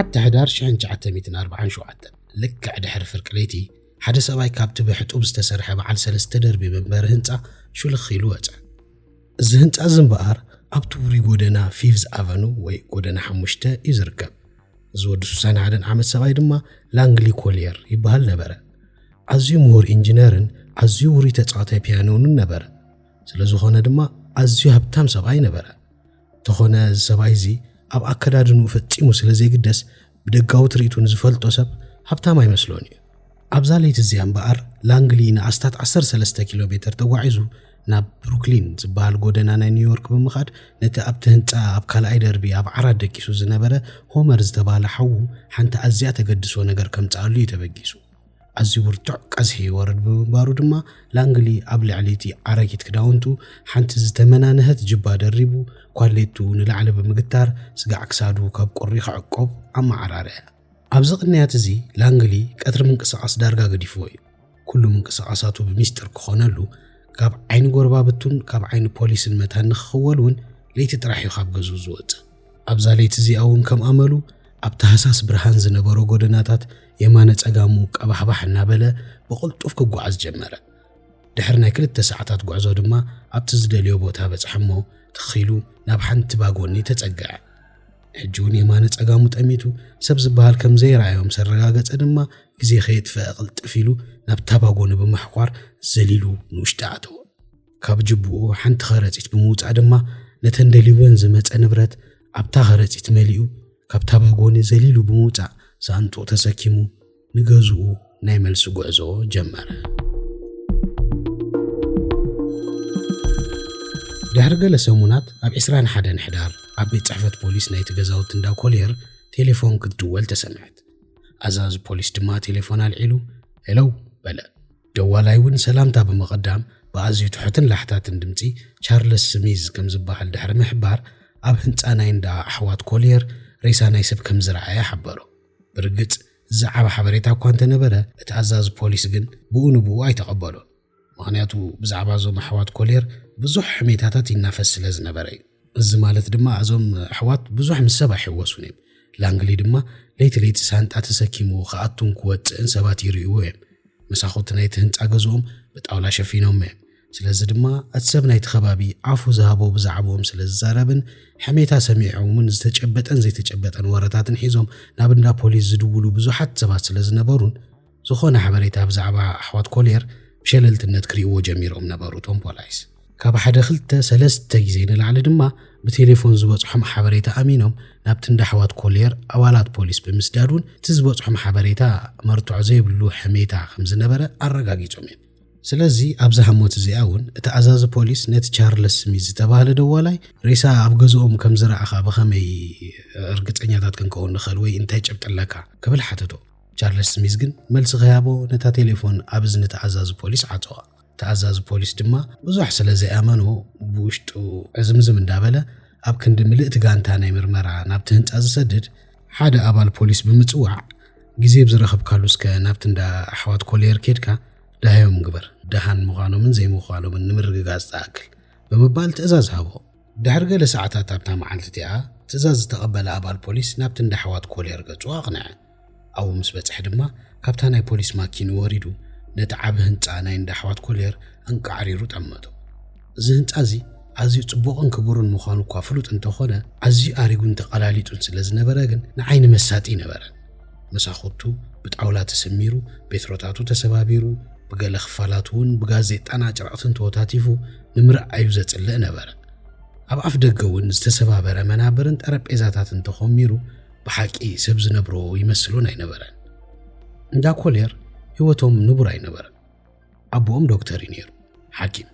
بتشعت حدار شحن 947 لك دحر فرق ليتي حدا سباي كابت بحطوب استسرح بعل 3 دربي منبر هنصا شو لخيلو وصع እዚ ህንፃ ዝምበኣር ኣብ ትውሪ ጎደና ፊፍዝ ኣቨኑ ወይ ጎደና 5 ይዝርከብ ዝወድ 61 ዓመት ሰባይ ድማ ላንግሊ ኮሊየር ይበሃል ነበረ ኣዝዩ ምሁር ኢንጂነርን ኣዝዩ ውሪ ተጻዋታይ ፒያኖን ነበረ ስለዝኾነ ድማ ኣዝዩ ሃብታም ሰባይ ነበረ ተኾነ ሰባይ እዚ ኣብ ኣከዳድኑ ፈጺሙ ስለዘይግደስ ብደጋዊ ትርኢቱን ዝፈልጦ ሰብ ሃብታም ኣይመስሎን እዩ ኣብዛ ለይቲ እዚኣ እምበኣር ላንግሊ ንኣስታት 13 ኪሎ ሜትር ተጓዒዙ ናብ ብሩክሊን ዝበሃል ጎደና ናይ ኒውዮርክ ብምኻድ ነቲ ኣብቲ ህንፃ ኣብ ካልኣይ ደርቢ ኣብ ዓራት ደቂሱ ዝነበረ ሆመር ዝተባህለ ሓዉ ሓንቲ ኣዝያ ተገድሶ ነገር ከምፃሉ እዩ ተበጊሱ ኣዝዩ ብርቱዕ ቀዝሒ ይወርድ ብምንባሩ ድማ ላንግሊ ኣብ ልዕሊቲ ዓረጊት ክዳውንቱ ሓንቲ ዝተመናነህት ጅባ ደሪቡ ኳሌቱ ንላዕሊ ብምግታር ስጋዕ ክሳዱ ካብ ቁሪ ክዕቆብ ኣመዓራርያ ኣብዚ ቅንያት እዚ ላንግሊ ቀትሪ ምንቅስቓስ ዳርጋ ገዲፍዎ እዩ ኩሉ ምንቅስቓሳቱ ብሚስጥር ክኾነሉ ካብ ዓይኒ ጎረባብቱን ካብ ዓይኒ ፖሊስን መታን ንኽኽወልውን ለይቲ ጥራሕ እዩ ካብ ገዝኡ ዝወፅእ ኣብዛ ለይቲ እዚኣ እውን ከም ኣመሉ ኣብ ታህሳስ ብርሃን ዝነበሮ ጎደናታት የማነ ጸጋሙ ቀባሕባሕ እናበለ ብቕልጡፍ ክጓዓዝ ጀመረ ድሕሪ ናይ 2 ሰዓታት ጉዕዞ ድማ ኣብቲ ዝደልዮ ቦታ በፅሐሞ ትኺሉ ናብ ሓንቲ ባጎኒ ተጸግዐ ሕጂ እውን የማነ ጸጋሙ ጠሚቱ ሰብ ዝበሃል ከም ዘይረኣዮም ሰረጋገፀ ድማ ግዜ ከየጥፍአ ቅልጥፍ ኢሉ ናብታ ባጎኒ ብምሕኳር ዘሊሉ ንውሽጢ ኣተወ ካብ ጅብኡ ሓንቲ ኸረፂት ብምውፃእ ድማ ነተን ደሊወን ዝመፀ ንብረት ኣብታ ኸረፂት መሊኡ ካብታ ባጎኒ ዘሊሉ ብምውፃእ ሳንጡቕ ተሰኪሙ ንገዝኡ ናይ መልሲ ጉዕዞ ጀመረ ድሕሪ ገለ ሰሙናት ኣብ 21 ሕዳር ኣብ ቤት ጽሕፈት ፖሊስ ናይቲ ገዛውቲ እንዳ ኮሊየር ቴሌፎን ክትድወል ተሰምዐት ኣዛዚ ፖሊስ ድማ ቴሌፎን ኣልዒሉ ሄሎ በለ ደዋላይ እውን ሰላምታ ብምቕዳም ብኣዝዩ ትሑትን ላሕታትን ድምፂ ቻርልስ ስሚዝ ከም ዝበሃል ድሕሪ ምሕባር ኣብ ህንፃ ናይ እንዳ ኣሕዋት ኮሊየር ሬሳ ናይ ሰብ ከም ዝረኣየ ሓበሮ ብርግፅ ዝዓባ ሓበሬታ እኳ እንተነበረ እቲ ኣዛዚ ፖሊስ ግን ብኡ ንብኡ ኣይተቐበሎን ምክንያቱ ብዛዕባ እዞም ኣሕዋት ኮሊየር ብዙሕ ሕሜታታት ይናፈስ ስለ ዝነበረ እዩ እዚ ማለት ድማ እዞም ኣሕዋት ብዙሕ ምስ ሰብ ኣይሕወሱን እዮም ላንግሊ ድማ ለይቲ ለይቲ ሳንጣ ተሰኪሙ ከኣቱን ክወፅእን ሰባት ይርእይዎ እዮም መሳኹቲ ናይቲ ህንፃ ገዝኦም ብጣውላ ሸፊኖም እዮም ስለዚ ድማ እቲ ሰብ ናይቲ ከባቢ ዓፉ ዝሃቦ ብዛዕቦም ስለ ዝዛረብን ሕሜታ ሰሚዖምን ዝተጨበጠን ዘይተጨበጠን ወረታትን ሒዞም ናብ እንዳ ፖሊስ ዝድውሉ ብዙሓት ሰባት ስለ ዝነበሩን ዝኾነ ሓበሬታ ብዛዕባ ኣሕዋት ኮሊየር ብሸለልትነት ክሪእዎ ጀሚሮም ነበሩ ቶም ፖሊስ ካብ 1-2-3 ግዜ ንላዕሊ ድማ ብቴሌፎን ዝበፅሖም ሓበሬታ ኣሚኖም ናብቲ እንዳ ኣሕዋት ኮሊየር ኣባላት ፖሊስ ብምስዳዱን እቲ ዝበፅሖም ሓበሬታ መርትዖ ዘይብሉ ሕሜታ ከም ዝነበረ ኣረጋጊፆም እዮም ስለዚ ኣብዛ ሃሞት እዚኣ እውን እቲ ኣዛዚ ፖሊስ ነቲ ቻርልስ ስሚዝ ዝተባህለ ደዋላይ ሬሳ ኣብ ገዝኦም ከም ዝረኣኻ ብኸመይ እርግፀኛታት ክንከውን ንኽእል ወይ እንታይ ጨብጥለካ ክብል ሓተቶ ቻርልስ ስሚዝ ግን መልሲ ኸያቦ ነታ ቴሌፎን ኣብ እዝኒ እቲ ኣዛዚ ፖሊስ ዓፀዋ ተኣዛዚ ፖሊስ ድማ ብዙሕ ስለ ዘይኣመኖ ብውሽጡ ዕዝምዝም እንዳበለ ኣብ ክንዲ ምልእቲ ጋንታ ናይ ምርመራ ናብቲ ህንፃ ዝሰድድ ሓደ ኣባል ፖሊስ ብምፅዋዕ ግዜ ብዝረኸብካሉ እስከ ናብቲ እንዳ ኣሕዋት ኮሊየር ኬድካ ዳሃዮም ግበር ደሃን ምዃኖምን ዘይምዃኖምን ንምርግጋፅ ተኣክል ብምባል ትእዛዝ ሃቦ ድሕሪ ገለ ሰዓታት ኣብታ መዓልቲ እቲኣ ትእዛዝ ዝተቐበለ ኣባል ፖሊስ ናብቲ እንዳ ኣሕዋት ኮሊየር ገጹ ኣቕንዐ ኣብኡ ምስ በፅሐ ድማ ካብታ ናይ ፖሊስ ማኪኑ ወሪዱ ነቲ ዓብ ህንፃ ናይ እንዳ ኣሕዋት ኮሊየር እንቃዕሪሩ ጠመቶ እዚ ህንፃ እዚ ኣዝዩ ጽቡቕን ክቡርን ምዃኑ እኳ ፍሉጥ እንተኾነ ኣዝዩ ኣሪጉን ተቐላሊጡን ስለ ዝነበረ ግን ንዓይኒ መሳጢ ነበረ መሳኹቱ ብጣውላ ተሰሚሩ ቤትሮታቱ ተሰባቢሩ ብገለ ክፋላቱ እውን ብጋዜጣን ጭራቕትን ተወታቲፉ ንምርኣዩ ዘጽልእ ነበረ ኣብ ኣፍ ደገ እውን ዝተሰባበረ መናብርን ጠረጴዛታትን ተኾሚሩ ብሓቂ ሰብ ዝነብሮ ይመስሉን ኣይነበረን እንዳ ኮሊየር ህይወቶም ንቡር ኣይነበረን ኣቦኦም ዶክተር እዩ ነይሩ ሓኪም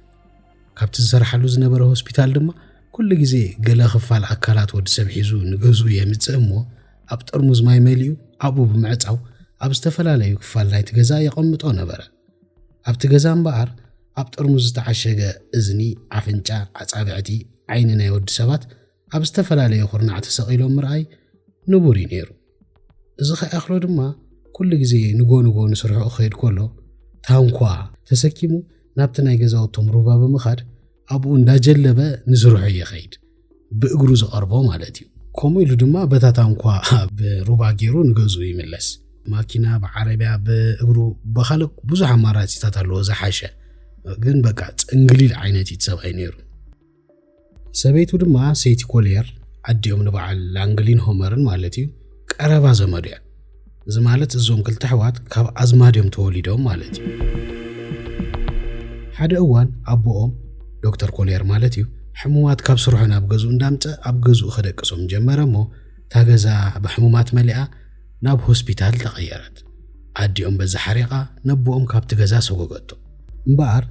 ካብቲ ዝሰርሓሉ ዝነበረ ሆስፒታል ድማ ኩሉ ግዜ ገለ ክፋል ኣካላት ወዲ ሰብ ሒዙ ንገዝኡ የምፅእ እሞ ኣብ ጠርሙዝ ማይ መሊኡ ኣብኡ ብምዕፃው ኣብ ዝተፈላለዩ ክፋል ናይቲ ገዛ የቐምጦ ነበረ ኣብቲ ገዛ እምበኣር ኣብ ጠርሙዝ ዝተዓሸገ እዝኒ ኣፍንጫ ኣጻብዕቲ ዓይኒ ናይ ወዲ ሰባት ኣብ ዝተፈላለዩ ኩርናዕ ተሰቒሎም ምርኣይ ንቡር እዩ ነይሩ እዚ ኸኣኽሎ ድማ ኩሉ ግዜ ንጎ ንስርሑ ኸይድ ከሎ ታንኳ ተሰኪሙ ናብቲ ናይ ገዛውቶም ሩባ ብምኻድ ኣብኡ እንዳጀለበ ንስርሑ ይኸይድ ብእግሩ ዝቐርቦ ማለት እዩ ከምኡ ኢሉ ድማ በታታ እንኳ ብሩባ ገይሩ ንገዝኡ ይምለስ ማኪና ብዓረብያ ብእግሩ በኻልእ ብዙሕ ኣማራፂታት ኣለዎ ዝሓሸ ግን በቃ ጽንግሊል ዓይነት ይትሰብኣይ ነይሩ ሰበይቱ ድማ ሴይቲ ኮልየር ኣዲኦም ንበዓል ላንግሊን ሆመርን ማለት እዩ ቀረባ ዘመዱ እያ እዚ ማለት እዞም ክልተ ኣሕዋት ካብ ኣዝማድዮም ተወሊዶም ማለት እዩ ሓደ እዋን ኣቦኦም ዶክተር ኮልየር ማለት እዩ ሕሙማት ካብ ስርሑ ናብ ገዝኡ እንዳምፀ ኣብ ገዝኡ ከደቅሶም ጀመረ እሞ እታ ገዛ ብሕሙማት መሊኣ ናብ ሆስፒታል ተቐየረት ኣዲኦም በዛ ሓሪቓ ነቦኦም ካብቲ ገዛ ሰጎገቶ እምበኣር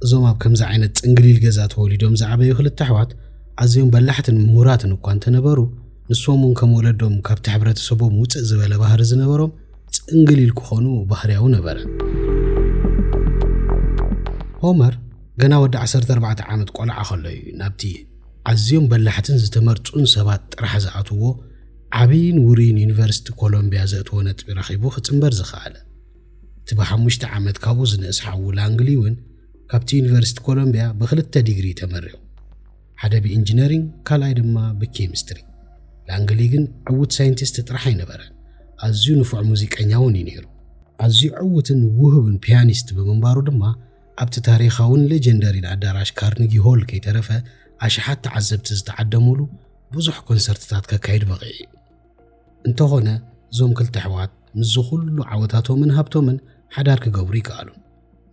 እዞም ኣብ ከምዚ ዓይነት ጽንግሊል ገዛ ተወሊዶም ዝዓበዩ ክልተ ኣሕዋት ኣዝዮም በላሕትን ምሁራትን እኳ እንተነበሩ ንሶም እውን ከም ወለዶም ካብቲ ሕብረተሰቦም ውፅእ ዝበለ ባህሪ ዝነበሮም ጽንግሊል ክኾኑ ባህርያው ነበረ ሆመር ገና ወዲ 14 ዓመት ቆልዓ ከሎ እዩ ናብቲ ኣዝዮም በላሕትን ዝተመርጹን ሰባት ጥራሕ ዝኣትዎ ዓብይን ውሩይን ዩኒቨርሲቲ ኮሎምቢያ ዘእትዎ ነጥቢ ረኺቡ ክጽንበር ዝኸኣለ እቲ ብ5 ዓመት ካብኡ ዝንእስ ሓዉ ላንግሊ እውን ካብቲ ዩኒቨርሲቲ ኮሎምቢያ ብ2 ዲግሪ ተመሪቑ ሓደ ብኢንጂነሪንግ ካልኣይ ድማ ብኬሚስትሪ ላንግሊ ግን ዕውት ሳይንቲስት ጥራሕ ኣይነበረን ኣዝዩ ንፉዕ ሙዚቀኛ እውን እዩ ነይሩ ኣዝዩ ዕውትን ውህብን ፒያኒስት ብምንባሩ ድማ ኣብቲ ታሪኻውን ሌጀንደሪን ኣዳራሽ ካርኒጊ ሆል ከይተረፈ ኣሽሓት ተዓዘብቲ ዝተዓደሙሉ ብዙሕ ኮንሰርትታት ከካይድ በቒዑ እዩ እንተኾነ እዞም ክልተ ኣሕዋት ምስ ኩሉ ዓወታቶምን ሃብቶምን ሓዳር ክገብሩ ይከኣሉ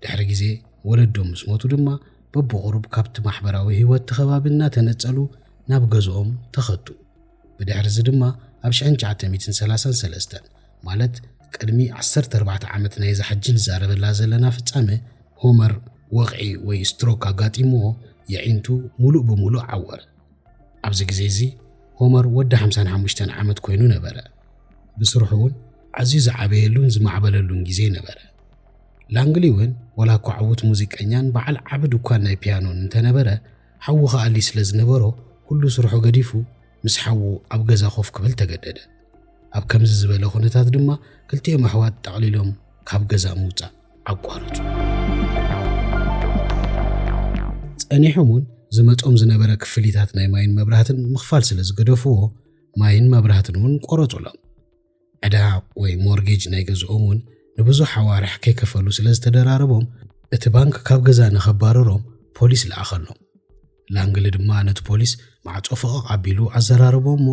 ድሕሪ ግዜ ወለዶም ምስ ሞቱ ድማ በብቑሩብ ካብቲ ማሕበራዊ ህይወት ተኸባቢና ተነጸሉ ናብ ገዝኦም ተኸቱ ብድሕሪ እዚ ድማ ኣብ 1933 ማለት ቅድሚ 14 ዓመት ናይ ዝሓጂ ንዛረበላ ዘለና ፍጻመ ሆመር ወቕዒ ወይ ስትሮክ ኣጋጢምዎ የዒንቱ ሙሉእ ብምሉእ ዓወረ ኣብዚ ግዜ እዚ ሆመር ወዲ 55 ዓመት ኮይኑ ነበረ ብስርሑ እውን ኣዝዩ ዝዓበየሉን ዝማዕበለሉን ግዜ ነበረ ላንግሊ እውን ወላ እኳ ዓውት ሙዚቀኛን በዓል ዓብድ እኳ ናይ ፒያኖን እንተነበረ ሓዉ ኸኣሊ ስለ ዝነበሮ ኩሉ ስርሑ ገዲፉ ምስ ሓዉ ኣብ ገዛ ኮፍ ክብል ተገደደ ኣብ ከምዚ ዝበለ ኩነታት ድማ ክልቲኦም ኣሕዋት ጠቕሊሎም ካብ ገዛ ምውፃእ ኣቋረፁ ጸኒሖም እውን ዝመጾም ዝነበረ ክፍሊታት ናይ ማይን መብራህትን ምኽፋል ስለ ዝገደፍዎ ማይን መብራህትን እውን ቆረፁሎም ዕዳ ወይ ሞርጌጅ ናይ ገዝኦም እውን ንብዙሕ ሓዋርሕ ከይከፈሉ ስለ ዝተደራረቦም እቲ ባንክ ካብ ገዛ ንኸባረሮም ፖሊስ ለኣኸሎም ላንግሊ ድማ ነቲ ፖሊስ ማዕጾ ፍቕቕ ኣቢሉ ኣዘራረቦም እሞ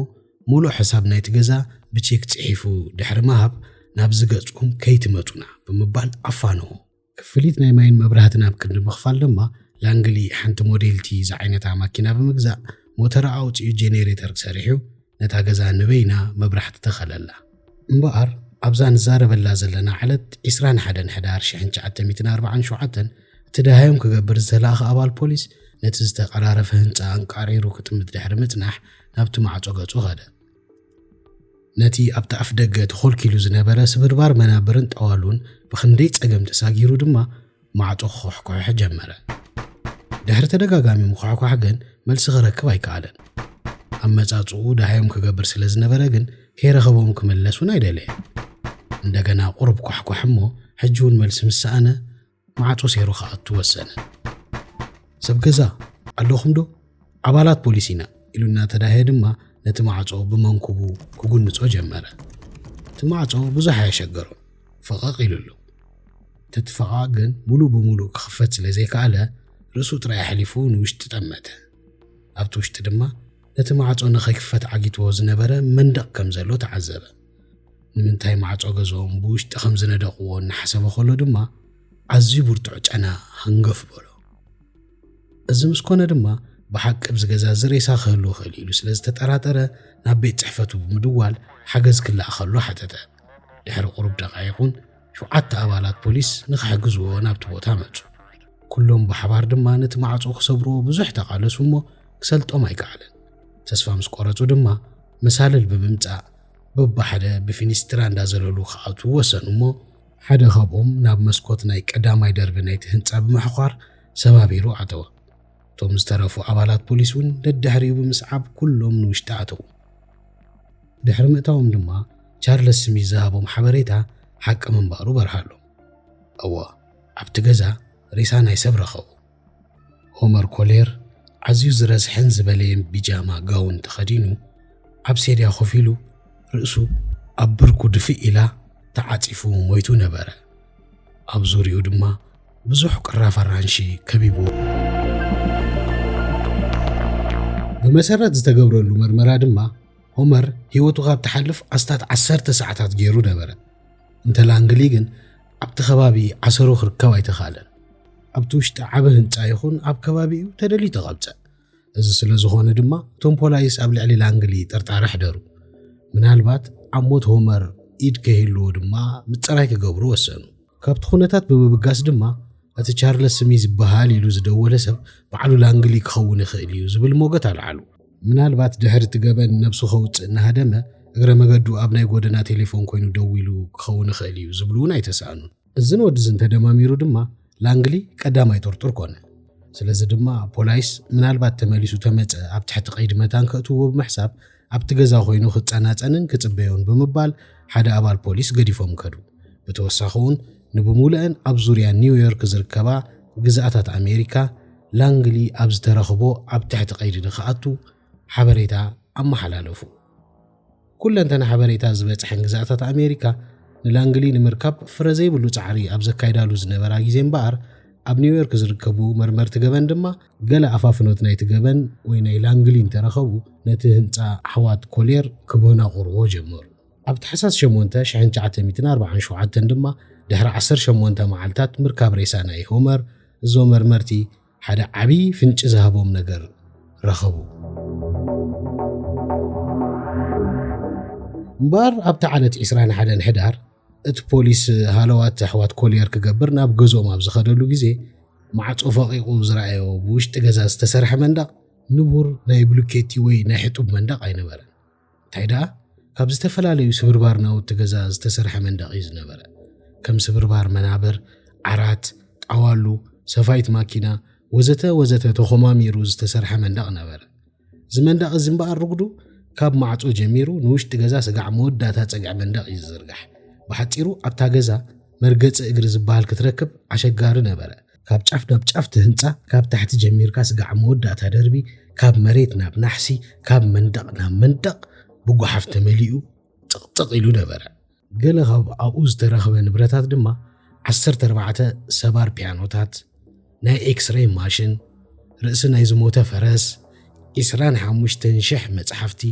ሙሉእ ሕሳብ ናይቲ ገዛ ብቼክ ጽሒፉ ድሕሪ ምሃብ ናብ ዝገጽኩም ከይትመጹና ብምባል ኣፋንዎ ክፍሊት ናይ ማይን መብራህትን ኣብ ክንዲ ምኽፋል ድማ ላንግሊ ሓንቲ ሞዴልቲ ዝዓይነታ ማኪና ብምግዛእ ሞተር ኣውፅኡ ጄኔሬተር ሰሪሑ ነታ ገዛ ንበይና መብራህቲ ተኸለላ እምበኣር ኣብዛ ንዛረበላ ዘለና ዓለት 21 ሕዳር 1947 እቲ ደሃዮም ክገብር ዝተላኸ ኣባል ፖሊስ ነቲ ዝተቐራረፈ ህንፃ አንቃሪሩ ክትምት ድሕሪ ምጽናሕ ናብቲ ማዕጾ ገጹ ኸደ ነቲ ኣብቲ ኣፍ ደገ ተኾልኪሉ ዝነበረ ስብርባር መናብርን ጠዋሉን ብኽንደይ ጸገም ተሳጊሩ ድማ ማዕጾ ክኾሕኮሕ ጀመረ ድሕሪ ተደጋጋሚ ምኹሕኳሕ ግን መልሲ ክረክብ ኣይከኣለን ኣብ መጻጽኡ ደሃዮም ክገብር ስለ ዝነበረ ግን ከይረኸቦም ክመለስ እውን ኣይደለየን እንደገና ቁርብ ኳሕኳሕ እሞ ሕጂ እውን መልሲ ምሰኣነ ማዕጾ ሰይሩ ክኣቱ ወሰነ ሰብ ገዛ ኣለኹም ዶ ኣባላት ፖሊስ ኢና ኢሉ እናተዳህየ ድማ ነቲ ማዕጾ ብመንኩቡ ክጉንጾ ጀመረ እቲ ማዕጾ ብዙሕ ኣየሸገሮ ፍቕቕ ኢሉሉ ተትፈቓ ግን ሙሉእ ብምሉእ ክኽፈት ስለ ዘይከኣለ ርእሱ ጥራይ ሓሊፉ ንውሽጢ ጠመተ ኣብቲ ውሽጢ ድማ ነቲ ማዕጾ ንኸይክፈት ዓጊትዎ ዝነበረ መንደቕ ከም ዘሎ ተዓዘበ ንምንታይ ማዕጾ ገዝኦም ብውሽጢ ከም ዝነደቕዎ እናሓሰበ ከሎ ድማ ኣዝዩ ብርቱዕ ጨና ሃንገፍ በሎ እዚ ምስ ኮነ ድማ ብሓቂ ብዚ ገዛ ዝሬሳ ክህሉ ክእል ኢሉ ስለ ዝተጠራጠረ ናብ ቤት ጽሕፈቱ ብምድዋል ሓገዝ ክለኣኸሉ ሓተተ ድሕሪ ቁሩብ ደቓይኹን 7 ኣባላት ፖሊስ ንኽሕግዝዎ ናብቲ ቦታ መጹ ኩሎም ብሓባር ድማ ነቲ ማዕጾ ክሰብርዎ ብዙሕ ተቓለሱ እሞ ክሰልጦም ኣይከኣለን ተስፋ ምስ ቆረጹ ድማ መሳልል ብምምጻእ በባሓደ ብፊኒስትራ እንዳዘለሉ ክኣቱ ወሰኑ እሞ ሓደ ካብኦም ናብ መስኮት ናይ ቀዳማይ ደርቢ ናይቲ ህንጻ ብምሕኳር ሰባቢሩ ኣተወ እቶም ዝተረፉ ኣባላት ፖሊስ እውን ደድሕሪኡ ብምስዓብ ኩሎም ንውሽጢ ኣተዉ ድሕሪ ምእታዎም ድማ ቻርለስ ስሚዝ ዝሃቦም ሓበሬታ ሓቂ ምንባሩ በርሃሎም እዋ ኣብቲ ገዛ ሬሳ ናይ ሰብ ረኸቡ ሆመር ኮሌር ኣዝዩ ዝረስሕን ዝበለየን ቢጃማ ጋውን ተኸዲኑ ኣብ ሴድያ ኮፍ ኢሉ ርእሱ ኣብ ብርኩ ድፍእ ኢላ ተዓፂፉ ሞይቱ ነበረ። ኣብ ዙርኡ ድማ ብዙሕ ቅራፍ ኣራንሺ ከቢቡ። ብመሰረት ዝተገብረሉ መርመራ ድማ ሆመር ህይወቱ ካብ ተሓልፍ ኣስታት 10 ሰዓታት ገይሩ ነበረ። እንተ ላንግሊ ግን ኣብቲ ከባቢ ዓሰሩ ክርከብ ኣይተኻለን። ኣብቲ ውሽጢ ዓበ ህንፃ ይኹን ኣብ ከባቢኡ ተደልዩ ተቐብፀ። እዚ ስለ ዝኾነ ድማ እቶም ፖላይስ ኣብ ልዕሊ ላንግሊ ጥርጣረ ሕደሩ። ምናልባት ኣብ ሞት ሆመር ኢድ ከሂልዎ ድማ ምፅራይ ክገብሩ ወሰኑ። ካብቲ ኩነታት ብምብጋስ ድማ እቲ ቻርለስ ስሚዝ ዝበሃል ኢሉ ዝደወለ ሰብ ባዕሉ ላንግሊ ክኸውን ይኽእል እዩ ዝብል ሞገት ኣልዓሉ። ምናልባት ድሕሪ እቲ ገበን ነብሱ ከውፅእ እናሃደመ እግረ መገዱ ኣብ ናይ ጎደና ቴሌፎን ኮይኑ ደው ኢሉ ክኸውን ይኽእል እዩ ዝብሉ እውን ኣይተሰኣኑን። እዚ ንወዲ እንተደማሚሩ ድማ ላንግሊ ቀዳማይ ጥርጡር ኮነ። ስለዚ ድማ ፖላይስ ምናልባት ተመሊሱ ተመፀ ኣብ ትሕቲ ቀይዲ መታን ከእትዎ ብምሕሳብ ኣብቲ ገዛ ኮይኑ ክፀናፀንን ክፅበዮን ብምባል ሓደ ኣባል ፖሊስ ገዲፎም ከዱ። ብተወሳኺ እውን ንብሙልአን ኣብ ዙርያ ኒውዮርክ ዝርከባ ግዛኣታት ኣሜሪካ ላንግሊ ኣብ ዝተረኽቦ ኣብ ትሕቲ ቀይዲ ንኽኣቱ ሓበሬታ ኣመሓላለፉ። ኩለንተና ሓበሬታ ዝበፅሐን ግዛኣታት ኣሜሪካ ንላንግሊ ንምርካብ ፍረ ዘይብሉ ፃዕሪ ኣብ ዘካይዳሉ ዝነበራ ግዜ እምበኣር ኣብ ኒውዮርክ ዝርከቡ መርመርቲ ገበን ድማ ገለ ኣፋፍኖት ናይቲ ገበን ወይ ናይ ላንግሊ እንተረኸቡ ነቲ ህንፃ ኣሕዋት ኮሌር ክበናቑርዎ ጀመሩ። ኣብ ታሕሳስ 8 1947 ድማ ድሕሪ 18 መዓልታት ምርካብ ሬሳ ናይ ሆመር እዞም መርመርቲ ሓደ ዓብይ ፍንጭ ዝሃቦም ነገር ረኸቡ። እምበር ኣብቲ ዓለት 21 ሕዳር እቲ ፖሊስ ሃለዋት ኣሕዋት ኮሌር ክገብር ናብ ገዝኦም ኣብ ዝኸደሉ ግዜ ማዕፆ ፈቂቑ ዝረኣዮ ብውሽጢ ገዛ ዝተሰርሐ መንደቕ ንቡር ናይ ብሉኬቲ ወይ ናይ ሕጡብ መንደቕ ኣይነበረን። እንታይ ደኣ ካብ ዝተፈላለዩ ስብርባር ናውቲ ገዛ ዝተሰርሐ መንደቕ እዩ ዝነበረ። ከም ስብርባር መናብር፣ ዓራት፣ ጣዋሉ፣ ሰፋይት ማኪና ወዘተ ወዘተ ተኾማሚሩ ዝተሰርሐ መንደቕ ነበረ። እዚ መንደቕ እዚ እምበኣር ርጉዱ ካብ ማዕፆ ጀሚሩ ንውሽጢ ገዛ ስጋዕ መወዳእታ ፀግዕ መንደቕ እዩ ዝዝርጋሕ። ብሓፂሩ ኣብታ ገዛ መርገፂ እግሪ ዝበሃል ክትረክብ ኣሸጋሪ ነበረ። ካብ ጫፍ ናብ ጫፍ ህንፃ ካብ ታሕቲ ጀሚርካ ስጋዕ መወዳእታ ደርቢ ካብ መሬት ናብ ናሕሲ ካብ መንደቕ ናብ መንደቕ ብጓሓፍ ተመሊኡ ጥቕጥቕ ኢሉ ነበረ። ገለ ካብ ኣብኡ ዝተረኸበ ንብረታት ድማ 14 ሰባር ፒያኖታት፣ ናይ ኤክስሬይ ማሽን፣ ርእሲ ናይ ዝሞተ ፈረስ፣ 25,000 መጽሓፍቲ፣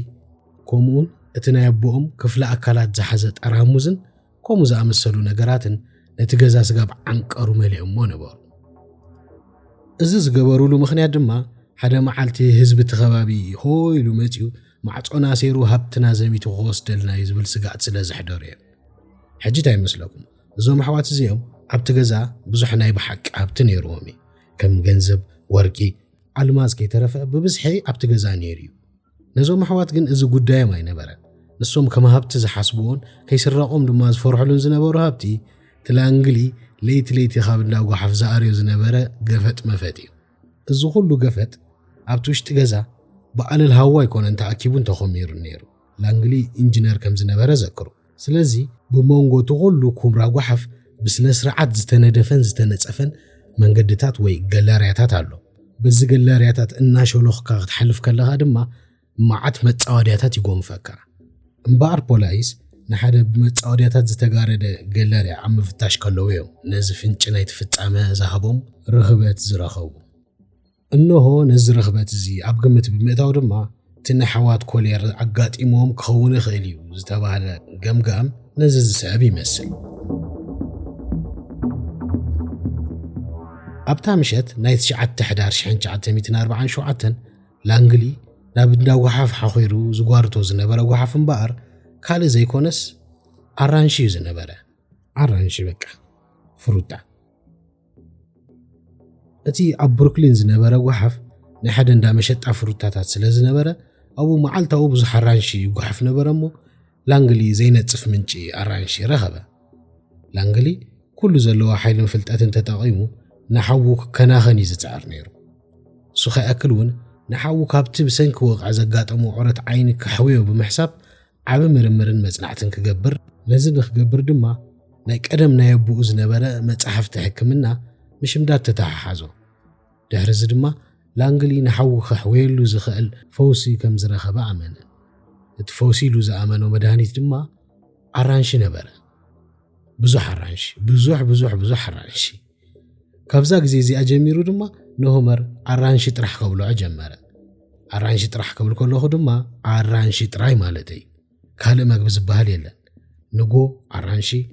ከምኡውን እቲ ናይ ኣቦኦም ክፍለ ኣካላት ዝሓዘ ጠራሙዝን ከምኡ ዝኣመሰሉ ነገራትን ነቲ ገዛ ስጋብ ዓንቀሩ መሊኦሞ ነበሩ። እዚ ዝገበሩሉ ምኽንያት ድማ ሓደ መዓልቲ ህዝቢ እቲ ከባቢ ሆይሉ መፂኡ ማዕፆና ሴሩ ሃብትና ዘሚቱ ክወስደልና እዩ ዝብል ስጋኣት ስለ ዝሕደሩ እዮም። ሕጂ እንታይ ይመስለኩም? እዞም ኣሕዋት እዚኦም ኣብቲ ገዛ ብዙሕ ናይ ብሓቂ ሃብቲ ነይርዎም እዩ። ከም ገንዘብ፣ ወርቂ፣ ኣልማዝ ከይተረፈ ብብዝሒ ኣብቲ ገዛ ነይሩ እዩ። ነዞም ኣሕዋት ግን እዚ ጉዳዮም ኣይነበረን። ንሶም ከም ሃብቲ ዝሓስብዎን ከይስረቆም ድማ ዝፈርሕሉን ዝነበሩ ሃብቲ ትላንግሊ ለይቲ ለይቲ ካብ እንዳጓሓፍ ዝኣርዮ ዝነበረ ገፈጥ መፈጥ እዩ። እዚ ኩሉ ገፈጥ ኣብቲ ውሽጢ ገዛ ብኣለል ሃዋ ኣይኮነን ተኣኪቡን ተኾሚሩ ነይሩ። ላንግሊ ኢንጂነር ከም ዝነበረ ዘክሩ። ስለዚ ብመንጎ እቲ ኩሉ ኩምራ ጓሓፍ ብስነ ስርዓት ዝተነደፈን ዝተነፀፈን መንገድታት ወይ ገላርያታት ኣሎ። በዚ ገላርያታት እናሸሎኽካ ክትሓልፍ ከለኻ ድማ መዓት መፃወድያታት ይጎንፈካ። እምበኣር ፖላይስ ንሓደ ብመፃወድያታት ዝተጋረደ ገላርያ ኣብ ምፍታሽ ከለዉ እዮም ነዚ ፍንጭ ናይ ፍጻመ ዝሃቦም ርኽበት ዝረኸቡ። እነሆ ነዚ ርኽበት እዚ ኣብ ግምት ብምእታው ድማ እቲ ናይ ኣሕዋት ኮሌር ኣጋጢሞም ክኸውን ይኽእል እዩ ዝተባሃለ ገምጋም ነዚ ዝስዕብ ይመስል። ኣብታ ምሸት ናይ 9 ሕዳር 1947 ላንግሊ ናብ እንዳ ጓሓፍ ሓኺሩ ዝጓርቶ ዝነበረ ጓሓፍ እምበኣር ካልእ ዘይኮነስ ኣራንሺ እዩ ዝነበረ። ኣራንሺ በቃ ፍሩታ። እቲ ኣብ ብሩክሊን ዝነበረ ጓሓፍ ናይ ሓደ እንዳ መሸጣ ፍሩታታት ስለ ዝነበረ ኣብኡ መዓልታዊ ብዙሕ ኣራንሺ ጓሓፍ ነበረ እሞ ላንግሊ ዘይነፅፍ ምንጪ ኣራንሺ ረኸበ። ላንግሊ ኩሉ ዘለዎ ሓይልን ፍልጠትን ተጠቒሙ ንሓዉ ከናኸን እዩ ዝፅዕር ነይሩ። እሱ ከይኣክል እውን ንሓዉ ካብቲ ብሰንኪ ወቕዓ ዘጋጠሙ ዑረት ዓይኒ ክሕውዮ ብምሕሳብ ዓብ ምርምርን መጽናዕትን ክገብር፣ ነዚ ንክገብር ድማ ናይ ቀደም ናይ ኣቦኡ ዝነበረ መጽሓፍቲ ሕክምና ምሽምዳድ ተተሓሓዞ። ድሕሪ እዚ ድማ ላንግሊ ንሓዉ ክሕውየሉ ዝኽእል ፈውሲ ከም ዝረኸበ ኣመነ። تفوسيلو زأمنو مدهانيت دما أرانشي نبرة بزوح أرانشي بزوح أرانشي كابزاك زي أجميرو دما نهمر أرانشي ترح قبلو أجمرة أرانشي ترح قبل كله دما أرانشي تراي مالتي كالمك بزبهال يلا نجو أرانشي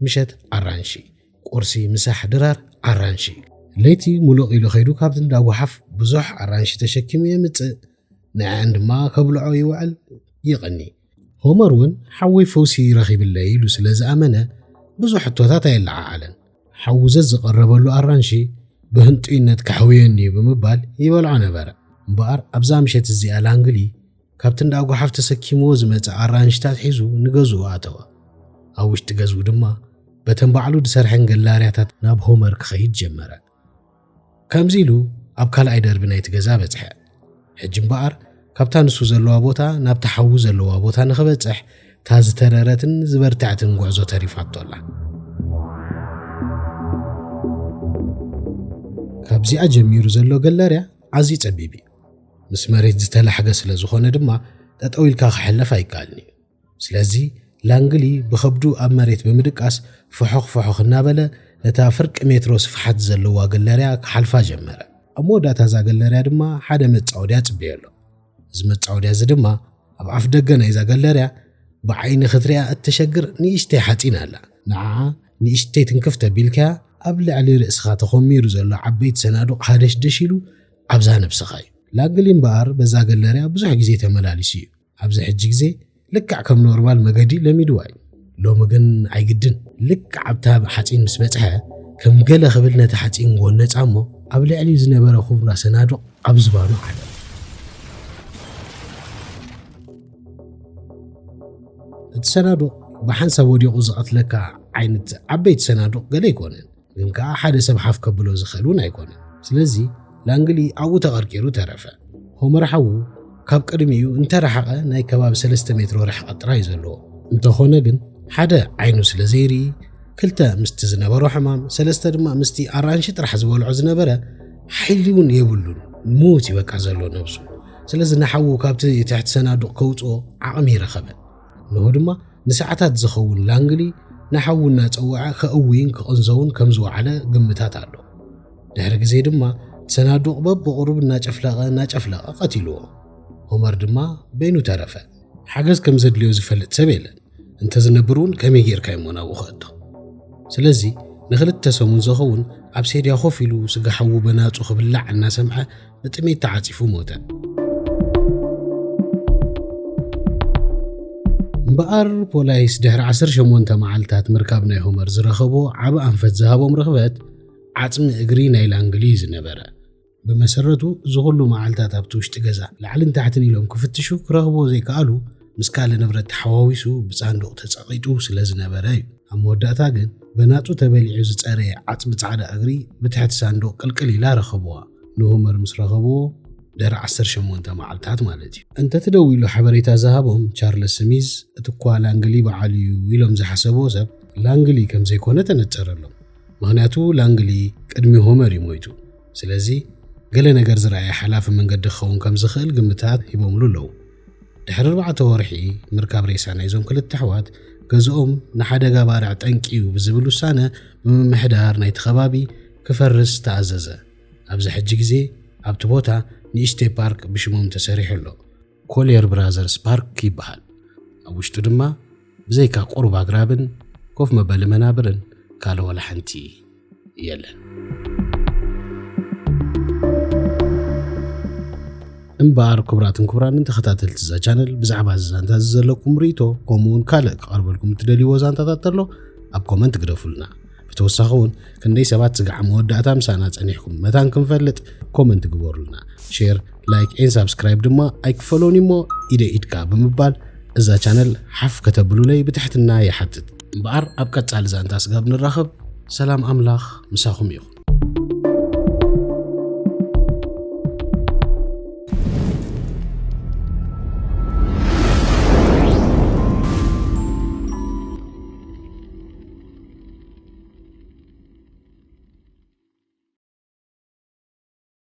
مشت أرانشي قرصي مساح درار أرانشي ليتي ملوق إلو خيرو كابتن داو حف بزوح أرانشي تشكيم يمت نعند ما كبلعو يوعل يغني هومرون حوي فوسي رخيب الليل وسلز أمنه بزوح التوتاتا يلع عالن حوزز قربوا له أرانشي بهنطينت كحويني بمبال يبلعو نبره مبار أبزا مشيت الزي الانجلي كابتن داو حف تسكيمو زمت أرانشتات حيزو نغزو آتوا أوش تغزو دما بتنبعلو دسرحن قلارياتات ناب هومر كخيد جمرة كامزيلو أبكال أيدر بنايت غزابت حج مبار كابتن سو زلوا بوتا ناب تحوو زلوا بوتا نخبصح تاز تررتن زبرتعتن غعزو تريفاتولا كابزي أجميرو زلو قلاريا عزي تبيبي مسماريت زتلحق سلازخونه دما تطويلكا خحلف ايقالني سلازي لانجلي بخبدو اب مريت بمدقاس فحخ نابله لتا فرق مترو صفحات زلوا قلاريا كحلفا جمره امودا تازا قلاريا دما حدا متصاوديا صبيلو زمتصاوديا زدما اب عف دغنا اذا قلاريا بعين خطريا التشجر نيشتي حاتينالا نعا نيشتي تنكفته بيلكا ابل علي راسخا تخميرو زلو عبيت صنادوق حدش دشيلو ابزا نفسخاي لاقلين بار بزا قلاريا بزح جزي تملاليسي ابزح حج جزي لكع كم نورمال مغدي لميدواي لو مغن عيقدن لكع بتاب حاطين مسبصحه كم قله خبلنا تحاطين غونت عمو ابل علي زنبره خبرا سنادق ابزبانو على السنادق بحنسب وديقو زقت لك عينت عبيت صنادوق قال يكونن ግን ከዓ ሓደ ሰብ ሓፍ ከብሎ ዝኸሉን ኣይኮነን ስለዚ ላንግሊ ኣብኡ ተቐርቂሩ ተረፈ ሆመር ሓው ካብ ቅድሚኡ እንተረሓቐ ናይ ከባቢ 3 ሜትሮ ርሕቐት ጥራይ ዘለዎ እንተኾነ ግን ሓደ ዓይኑ ስለ ዘይሪ ክልተ ምስቲ ዝነበሮ ሕማም ሰለስተ ድማ ምስቲ ኣራንሺ ጥራሕ ዝበልዖ ዝነበረ ሓይሊ እውን የብሉን ሞት ይበቃ ዘሎ ነብሱ ስለዚ ንሓው ካብቲ ትሕቲ ሰናዱቕ ከውፅኦ ዓቕሚ ይረኸበ ንሁ ድማ ንሰዓታት ዝኸውን ላንግሊ نحاول نتوعى كأوين كأنزون كمزو على قمتات على دهر جزي دما سنادوق باب بقرب ناجفلاغ قتلوه همر دما بينو ترفه حجز كم زد ليوز فلت سبيلا انت زنبرون كم يجير كايمونا وخده سلازي نخلت تسمون زخون عبسير يخوفيلو سقحو بنات وخبلع الناس سمعه بتمي تعاطفو موتا بقر بولايس دهر 18 معلتات مركبنا هومر زرخبو عب انفت ذهبهم رخبت عصم اجري نايل انجليز نبره بمسرته زغلو معلتات ابتوش تجزا لعلن تحتني لهم كفتشو كرخبو زي قالو مسكال نبرت حواويسو بصندوق تصقيطو سلاز نبره اموداتا جن بناتو تبليعو زصري عصم ጻعدا اجري بتحت صندوق قلقلي لا رخبوا نهومر مسرخبو دار 18 معلتات مالتي انت تدويلو حبريتا ذهبهم تشارلز سميز اتقوا لانجلي بعليو ويلهم زحسبو سب لانجلي كم زي كونه تنصرلهم مغنياتو لانجلي قدمي هومر يمويتو سلازي قال نجر زراعي حلاف من قد خون كم زخل قمتات يبوملو لو دحر 4 ورحي مركب ريسانا يزوم كل التحوات غزኦም نحدغ بارع ጠንቂው بزبلو سانه بمحدار نايت خبابي كفرس تعزز ابز حج ግዜ ኣብቲ ቦታ نيشتي بارك بشموم تسريحلو كولير برازرز بارك يبحال أوشتو دما بزيكا قرب أقرابن كوف مبال منابرن قالوا ولا حنتي يلن انبار كبراتن كبران انت خطاتل تزا چانل بزعبا زانتا زلكم ريتو كومون كالك قربلكم تدلي وزانتا تاترلو اب كومنت قدفلنا بتوسخون كندي سبات زقع موداتا مسانا صنيحكم متان كنفلط كومنت غبرلنا شير لايك ان سبسكرايب دما ايك فولوني مو ايده ايدكا بمبال اذا channel حف كتبلو لي بتحتنا يحتت بار اب قصال زانتا سغاب نراخب سلام املاخ مساخم يخ